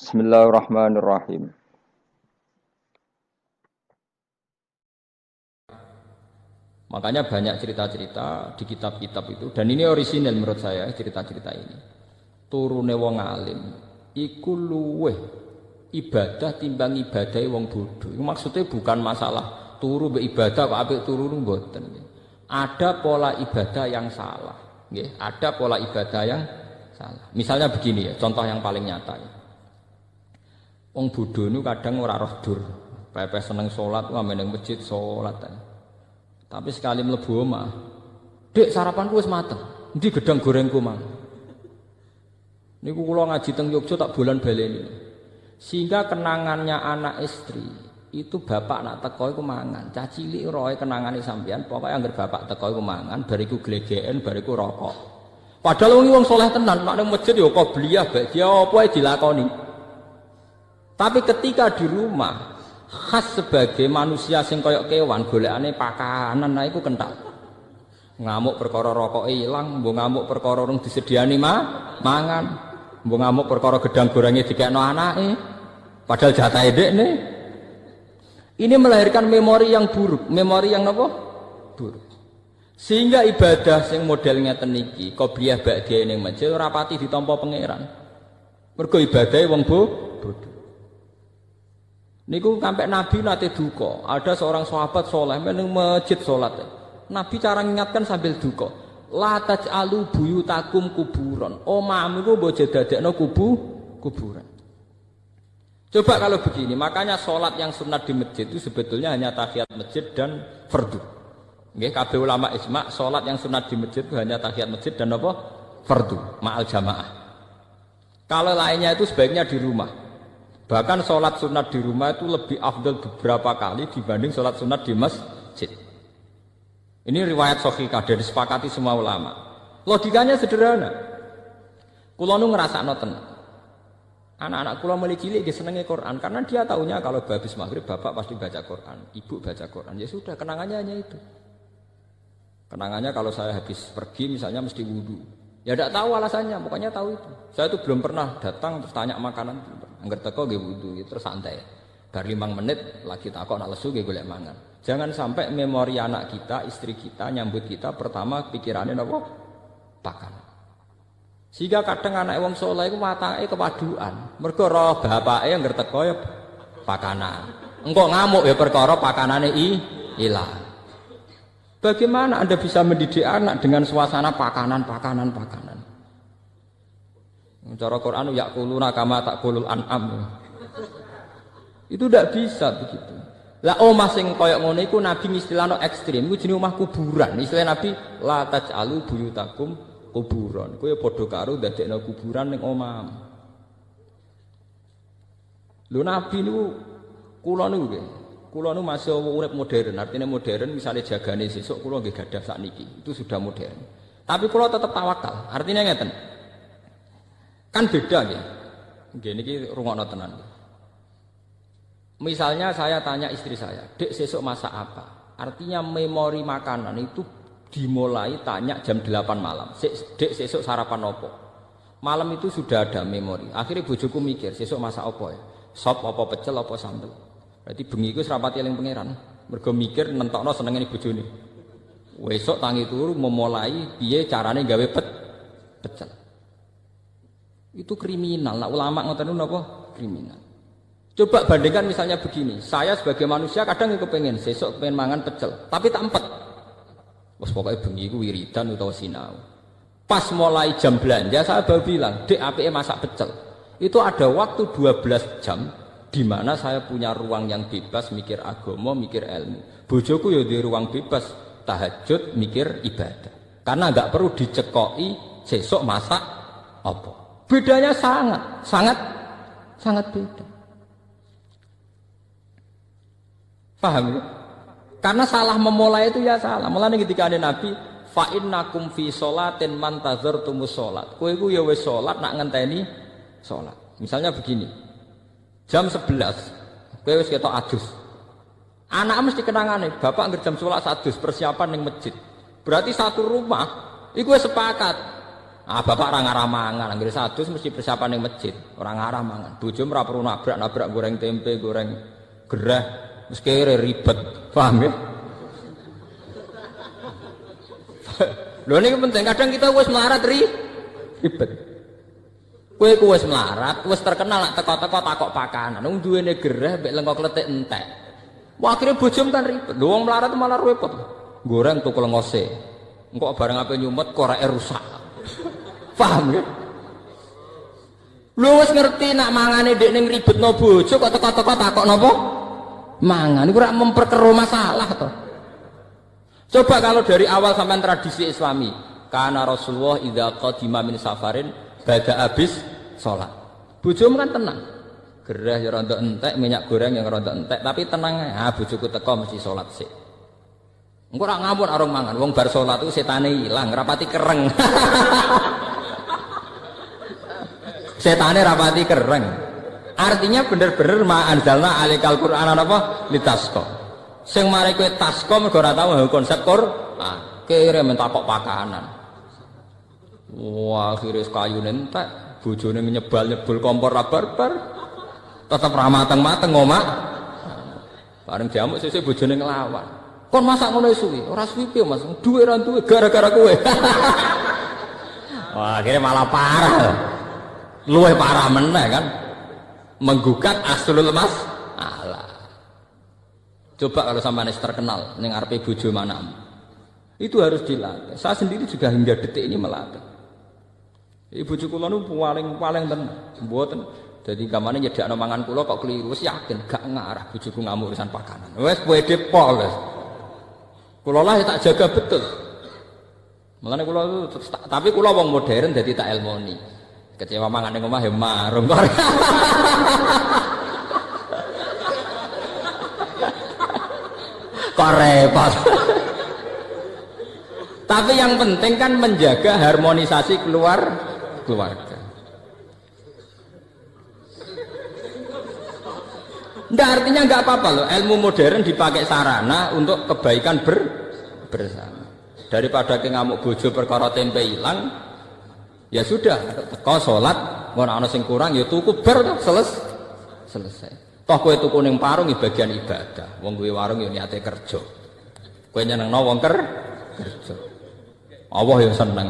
Bismillahirrahmanirrahim. Makanya banyak cerita-cerita di kitab-kitab itu, dan ini orisinal menurut saya cerita-cerita ini. Turune wong alim iku luweh ibadah timbang ibadahe wong bodoh. Itu maksudnya bukan masalah turu be ibadah kok apik turu mboten. Ada pola ibadah yang salah, nggih. Ada pola ibadah yang salah. Misalnya begini ya, contoh yang paling nyata ya. Wong bodoh itu kadang ora roh dur, pepe seneng salat ngame ning masjid salat. Tapi sekali mlebu omah, "Dek, sarapanku wis mateng. Endi gedang gorengku, Mang?" Niku kula ngaji teng Yogya tak bulan baleni. Sehingga kenangannya anak istri itu bapak nak teko iku mangan. Cah cilik roe kenangane sampean, pokoke anggere bapak teko iku mangan, bariku glegeken, bariku rokok. Padahal wong saleh tenan, nek nang masjid ya qobliyah bak dia apa ae dilakoni. Tapi ketika di rumah khas sebagai manusia sing koyok kewan golekane pakanan nah iku kental. Ngamuk perkara rokoke ilang, mbok ngamuk perkara rung disediani mangan, mbok ngamuk perkara gedang gorenge dikekno anake. Padahal jatahe dekne. Ini melahirkan memori yang buruk, memori yang apa? Buruk. Sehingga ibadah sing model ngeten niki, qobliyah ba'diyah ning masjid ora pati ditampa pangeran. Mergo ibadahe wong bodoh. Niku sampai Nabi nate duka. Ada seorang sahabat soleh meneng masjid sholat. Nabi cara mengingatkan sambil duka. La taj'alu buyutakum kuburan. Omahmu iku mbok dadekno kuburan. Coba kalau begini, makanya sholat yang sunat di masjid itu sebetulnya hanya tahiyat masjid dan fardu. Nggih, kabeh ulama ijma' sholat yang sunat di masjid itu hanya tahiyat masjid dan apa? Fardu, ma'al jamaah. Kalau lainnya itu sebaiknya di rumah. Bahkan sholat sunat di rumah itu lebih afdal beberapa kali dibanding sholat sunat di masjid. Ini riwayat sahihah dan disepakati semua ulama. Logikanya sederhana. Kula nu ngrasakno tenan. Anak-anak kula mulai cilik dia senenge Quran karena dia tahunya kalau habis maghrib bapak pasti baca Quran, ibu baca Quran. Ya sudah, kenangannya hanya itu. Kenangannya kalau saya habis pergi misalnya mesti wudu. Ya tidak tahu alasannya, pokoknya tahu itu. Saya itu belum pernah datang terus tanya makanan. Angger teko nggih wudu terus santai. Bar 5 menit lagi takok nak lesu nggih golek mangan. Jangan sampai memori anak kita, istri kita nyambut kita pertama pikirannya apa? Pakan. Sehingga kadang anak wong saleh iku watake kepaduan. Mergo roh bapake angger teko ya pakanan. Engko ngamuk ya perkara pakanane ilang. Bagaimana Anda bisa mendidik anak dengan suasana pakanan? Cara Quran yakuluna kama takulul an'am. Itu tidak bisa begitu. Lah omah sing koyok ngono iku Nabi istilahno ekstrim, iku jenenge omah kuburan. Istilah Nabi la taj'alu buyutakum kuburan. Kowe padha karo ndadekno kuburan ning omah. Lho Nabi niku kula niku nggih. Kula niku masih urip modern. Artinya modern misalnya jagane sesuk kula nggih gadah sakniki. Itu sudah modern. Tapi kula tetap tawakal. Artinya ngeten. Kan beda nggih. Nggih niki rungokno tenan. Misalnya saya tanya istri saya, "Dek, sesuk masak apa?" Artinya memori makanan itu dimulai tanya jam 8 malam. "Dek, sesuk sarapan apa?" Malam itu sudah ada memori. Akhirnya bojoku mikir, "Sesuk masak apa ya? Sop apa pecel apa sambel?" Berarti bengi iku serapati eling pangeran. Mergo mikir nentokno senengane bojone. Wesuk tangi turu memulai piye carane gawe pecel. Itu kriminal. Nah, ulama ngoten niku napa? Kriminal. Coba bandingkan misalnya begini. Saya sebagai manusia kadang kepengen sesuk pengen mangan pecel, tapi tak empet. Wes pokoke bengi iku wiridan utawa sinau. Pas mulai jam belanja saya baru bilang, "Dek, apike masak pecel." Itu ada waktu 12 jam di mana saya punya ruang yang bebas mikir agama, mikir ilmu. Bojoku ya di ruang bebas tahajud, mikir ibadah. Karena enggak perlu dicekoki sesuk masak apa. Bedanya sangat beda. Paham ya? Karena salah memulai itu ya salah. Mulane ketika ada Nabi, fa innakum fi sholatin man tazartumus sholat. Kowe iku ya wis salat nak ngenteni salat. Misalnya begini. Jam 11 kowe wis ketok adus. Anak mesti kenangane, bapak ngerjam sholat adus persiapan ning masjid. Berarti satu rumah iku wis sepakat. Bapak ora ngarah mangan, anggere sadus mesti persiapan ning masjid, ora ngarah mangan. Bojo ora perlu nabrak goreng tempe, goreng gerah, wis kere ribet. Paham ya? Lho niki penting, kadang kita wis melarat ribet. Kowe ku wis melarat, wis terkenal nak teko-teko takok pakanan. Wong duwene gerah mek lengkok kletik entek. Wah akhirnya bojom kan ribet. Lho wong melarat malah repot. Goreng tukul ngose. Engko barang ape nyumet koreke rusak. Paham ya? Lu wis ngerti nak mangane ndek ning ribetno bojo kok teko-teko takok napa? Mangan iku ora memperkeruh masalah to. Coba kalau dari awal sampai tradisi Islami, karena Rasulullah idza qadima min safarin bada habis salat. Bojomu kan tenang. Gerah ya rontok entek, minyak goreng yang rontok entek, tapi tenang ae. Bojoku teko mesti salat sik. Engko ora ngawur arung mangan, wong bar salat itu setane ilang, rapati kereng. Setane rapati kereng. Artinya bener-bener ma anzalna alikal Qur'an apa litasqa. Sing mari kowe tasqa mergo ora tau konsep Qur'an. Kere men takok pakanan. Wah, akhire kayune entek, bojone nyebul kompor ra barbar. Tetep ra mateng-mateng ngomak. Bareng diamuk sesuk bojone nglawan. Kon masak ngono suwi, ora suwi piye Mas? Duwe ra duwe gara-gara kowe. Wah, akhirnya malah parah. Luwih parah meneh kan. Menggugat aslul masalah. Coba kalau sampean terkenal ning arepe bojo manamu. Itu harus dilatih. Saya sendiri juga hingga detik ini melatih. Ibu bojo kula niku paling tenan, mboten. Jadi gamane nyedakno mangan kula kok keliru, wis yakin gak ngarah bojoku ngamuk urusan pakanan. Wis pede pol wis. Kula lah tak jaga betul. Mulane kula tapi kula wong modern dadi tak elmoni. Kecewa mangan ning omah ya marung kok. Kok repot. Tapi yang penting kan menjaga harmonisasi keluarga. Nggak artinya nggak apa-apa loh. Ilmu modern dipakai sarana untuk kebaikan bersama. Daripada ke ngamuk bojo perkara tempe hilang, ya sudah. Kau sholat, mau ana sing kurang, ya tuku ber selesai. Toh kowe tuku ning warung bagian ibadah. Wong kuwi warung ya niate kerja. Kowe nyenengno wong kerja. Allah yang seneng.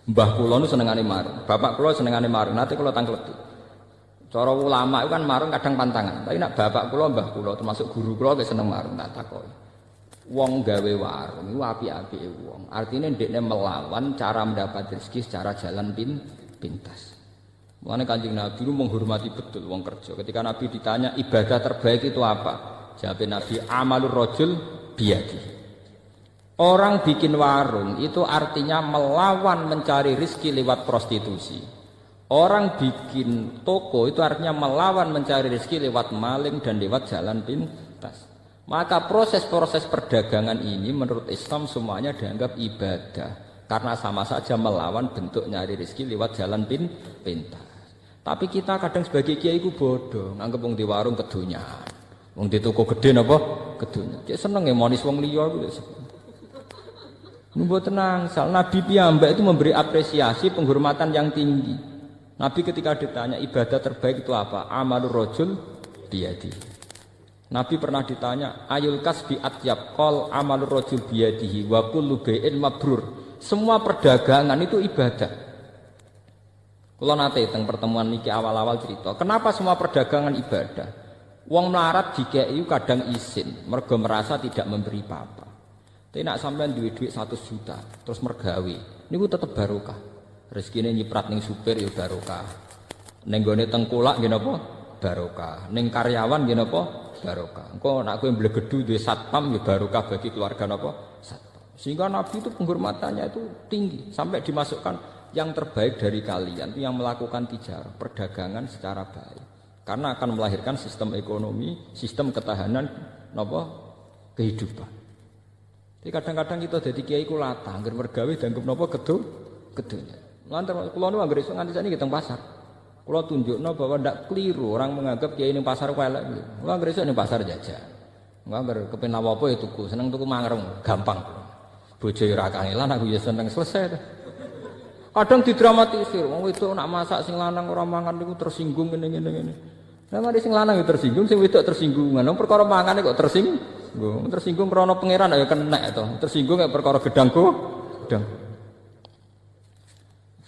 Mbah kula nu senengane marung, bapak kula senengane marung, nate kula tangkleti. Cara ulama itu kan marung kadang pantangan, tapi nak bapak kula, mbah kula termasuk guru kula ge seneng marung, tak takoki. Wong gawe warung iku apik-apike wong. Artine ndekne melawan cara mendapat rezeki secara jalan pintas. Mulane Kanjeng Nabi itu menghormati betul wong kerja. Ketika Nabi ditanya ibadah terbaik itu apa? Jawab Nabi amalur rajul biyadihi. Orang bikin warung itu artinya melawan mencari rezeki lewat prostitusi. Orang bikin toko itu artinya melawan mencari rezeki lewat maling dan lewat jalan pintas. Maka proses-proses perdagangan ini menurut Islam semuanya dianggap ibadah. Karena sama saja melawan bentuk nyari rezeki lewat jalan pintas. Tapi kita kadang sebagai kiai itu bodoh. Nganggep wong di warung kedunya. Wong di toko gede napa? Kedunya. Cek seneng ya monis wong liya gitu. Nunggu tenang, Nabi piyambak itu memberi apresiasi penghormatan yang tinggi. Nabi ketika ditanya ibadah terbaik itu apa? Amalur rajul biyadihi. Nabi pernah ditanya ayul kasbi atyab qol amalur rajul biyadihi wa kullu bai'in mabrur. Semua perdagangan itu ibadah. Kula nate teng pertemuan niki awal-awal cerita, kenapa semua perdagangan ibadah? Wong melarat dikei kadang isin, mergo merasa tidak memberi apa-apa. Tapi nak sampean duit 100 juta terus mergawe niku tetep barokah. Rezekine nyiprat ning supir ya barokah. Ning gone tengkulak nggih napa? Barokah. Ning karyawan nggih napa? Barokah. Engko nek kowe mblegedu duwe satpam ya barokah bagi keluarga napa? Satpam. Sehingga Nabi itu penghormatannya itu tinggi sampai dimasukkan yang terbaik dari kalian itu yang melakukan tijarah, perdagangan secara baik. Karena akan melahirkan sistem ekonomi, sistem ketahanan napa? Kehidupan. Jadi kadang-kadang kita jadi kiai ku latah, angger mergawe dianggap napa kedunya. Lantar kula nu anggere esuk nganti sakniki teng pasar. Kula tunjukno bahwa ndak keliru orang menganggap kiai ning pasar ku elek. Kula anggere esuk ning pasar jajan. Angger kepen apa ya tuku, seneng tuku mangrem, gampang. Bojo ora kangelan aku ya seneng selesai. Kadang didramatisir, wong wedok nak masak sing lanang ora mangan niku tersinggung ngene. Lah mari sing lanang ya tersinggung, sing wedok tersinggung. Wong perkara mangane kok tersinggung. Tersinggung krana pangeran ya kenek to. Tersinggung nek perkara gedangku, gedang.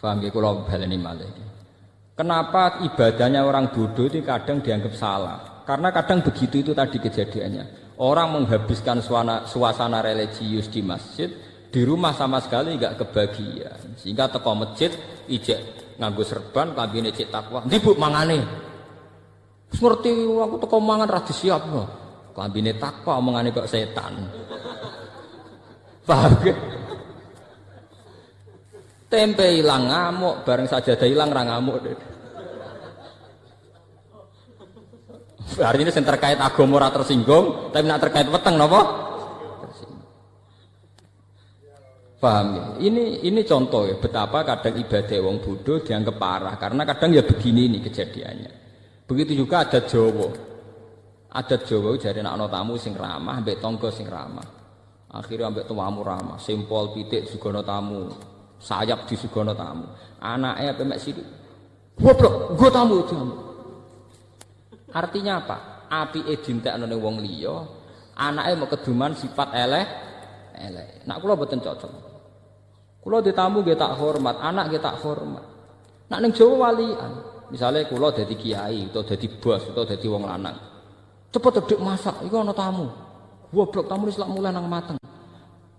Paham ya kula baleni malih iki. Kenapa ibadahnya orang bodoh itu kadang dianggap salah? Karena kadang begitu itu tadi kejadiannya. Orang menghabiskan suasana religius di masjid, di rumah sama sekali enggak kebagian. Sehingga teko masjid ijek nganggo serban, kambine cek takwa. Ndi Bu mangane? Wis ngerti aku teko mangan ra disiapno. Kambine takwa omongane kok setan. Paham ge? Tempe hilang ngamuk, bareng sajadah hilang ra ngamuk. Artinya yang terkait agama ora tersinggung, tapi nak terkait weteng napa? Tersinggung. Paham ya? Ini contoh ya betapa kadang ibadah wong bodoh dianggap parah karena kadang ya begini ini kejadiannya. Begitu juga adat Jawa. Adat Jawa jare nek ana tamu sing ramah mbek tangga sing ramah. Akhirnya ambek tuamu ramah, simpol pitik disugono tamu, sayap disugono tamu. Anake ape mek sithik. Goblok, nggo tamu. Artinya apa? Apike dintekno ning wong liya, anake mau keduman sifat elek. Nak kula mboten cocok. Kula ditamu nggih tak hormat, anak nggih tak hormat. Nak ning Jawa walian, misale kula dadi kiai utawa dadi bos utawa dadi wong lanang. Cepet dedek masak, iku ana tamu. Goblok tamu wis lak mulai nang mateng.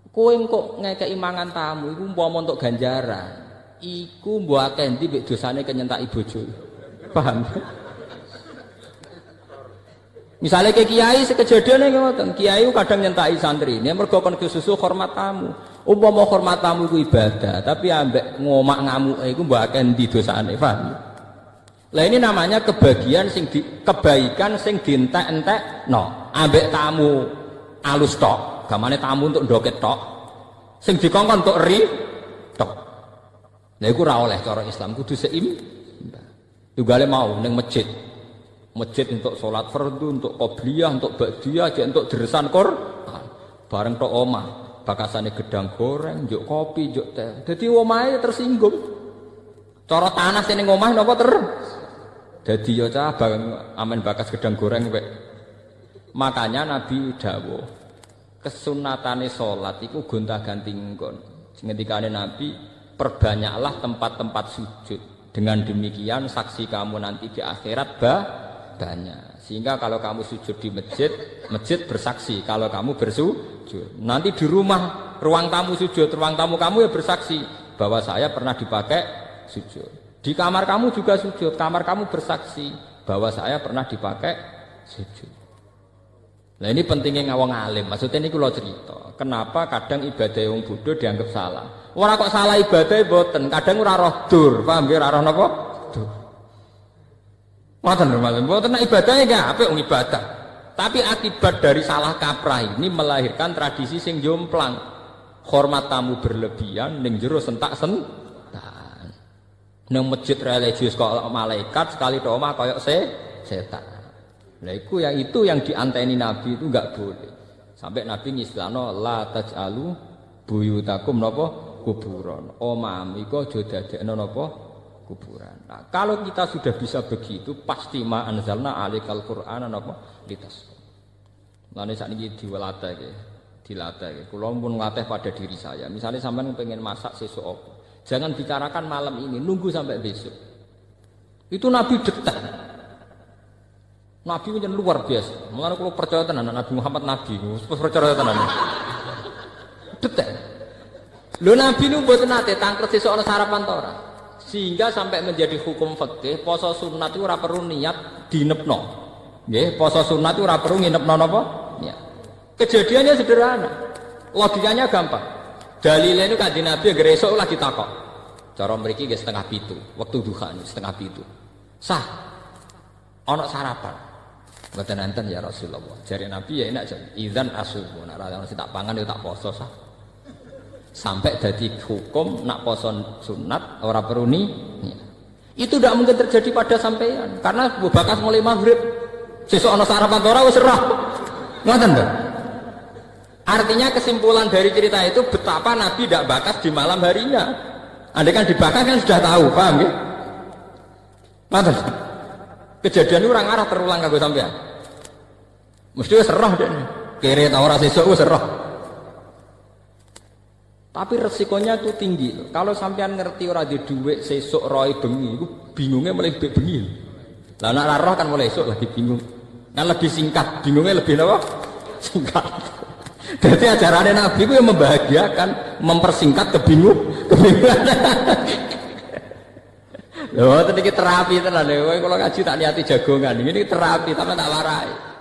Kowe kok ngekeki mangan tamu iku umpama entuk ganjaran. Iku mbok akeh ndi mek dosane kenyentaki bojo. Paham? Misalnya ke kiai sekejadiannya ngoten, kiai kadang nyentai santri, ini mergo kon kesusu hormat tamu. Umpama hormat tamu iku ibadah, tapi ambek ngomak ngamuk iku mbok akeh ndi dosane, paham? Lah ini namanya kebaikan sing dientek-entekno. Ambek tamu alus tok, gamane tamu untuk ndoket tok. Sing dikongkon untuk ri tok. Lah iku ora oleh cara Islam, kudu seimbang. Tugale mau ning masjid. Masjid untuk sholat fardu, untuk qobliyah, untuk ba'diyah, untuk deresan Quran. Bareng tok omah, bakasane gedang goreng, njuk kopi, njuk teh. Dadi omahe tersinggung. Cara tanah sing ning omah napa dadi ya cah amen bakas gedang goreng wek. Makanya Nabi dawuh, kesunatane sholat iku gonta-ganti nggon. Ngendikane Nabi, perbanyaklah tempat-tempat sujud. Dengan demikian saksi kamu nanti di akhirat banyak. Sehingga kalau kamu sujud di masjid, masjid bersaksi kalau kamu bersujud. Nanti di rumah, ruang tamu sujud, ruang tamu kamu ya bersaksi bahwa saya pernah dipakai sujud. Di kamar kamu juga sujud, kamar kamu bersaksi bahwa saya pernah dipakai sujud. Nah ini pentingnya ngawang alim. Maksudnya ini kalau cerita, kenapa kadang ibadah yang bodoh dianggap salah. Orang kok salah ibadah boten, kadang ora roh dur, paham ya, ora roh napa? Dur. Ngoten lho Mas, mboten ibadahnya gak apik wong ibadah. Tapi akibat dari salah kaprah ini melahirkan tradisi sing jomplang. Hormat tamu berlebihan ning jero sentak-sentak. Nang masjid religius kok malaikat sekali tok omah koyo setan. Lah iku yang dianteni Nabi itu enggak boleh. Sampai Nabi ngislano la taj'alu buyutakum napa kuburan. Omah iku aja dadekno napa kuburan. Nah, kalau kita sudah bisa begitu, pasti ma anzalna alikal Qur'ana napa litas. Lane sakniki dilatih. Kula pun nglatih pada diri saya. Misalnya sampean pengen masak sesuk apa, jangan bicarakan malam ini, nunggu sampai besok. Itu Nabi detak. Nabi punya luar biasa. Mulane kula percaya tenan Nabi Muhammad nabi, percaya tenan. Detak. Lho Nabi nu mboten nate tangkret sesuk ana sarapan ta ora? Sehingga sampai menjadi hukum fikih, poso sunat itu ora perlu niat dinepno. Nggih, poso sunat itu ora perlu nginepno napa? Niat. Kejadiannya sederhana. Logikanya gampang. Dalilnya itu Kanjeng Nabi anggere esuk lagi takok. Cara mriki nggih 6:30, wektu duha 6:30. Sah. Ana sarapan. Mboten enten ya Rasulullah. Jare Nabi ya enak jare. Idzan asubu. Nek ora tak pangan ya tak poso sah. Sampai jadi hukum nak poso sunat orang perlu nih. Itu tidak mungkin terjadi pada sampean karena bakas mulai maghrib sesuk ana sarapan ora wis serah. Ngoten lho. Artinya kesimpulan dari cerita itu betapa Nabi tidak bakas di malam harinya. Andai kan dibakar kan sudah tahu, paham ya? Pantes. Kejadian orang arah terulang kanggo sampean. Mesti wis roh dene. Kere ta ora sesuk wis roh. Tapi resikonya itu tinggi. Kalau sampean ngerti ora di dhuwit sesuk roe bengi, iku bingungnya mulai bengi. Lah nek ora roh kan mulai esuk lagi bingung. Kan lebih singkat, bingungnya lebih apa? Singkat. Jadi ajaran Nabi itu yang membahagiakan, mempersingkat kebingungan. Loh, tadi terapi tenan lho. Kalau ngaji tak niati jagongan, ini terapi tapi tak warai.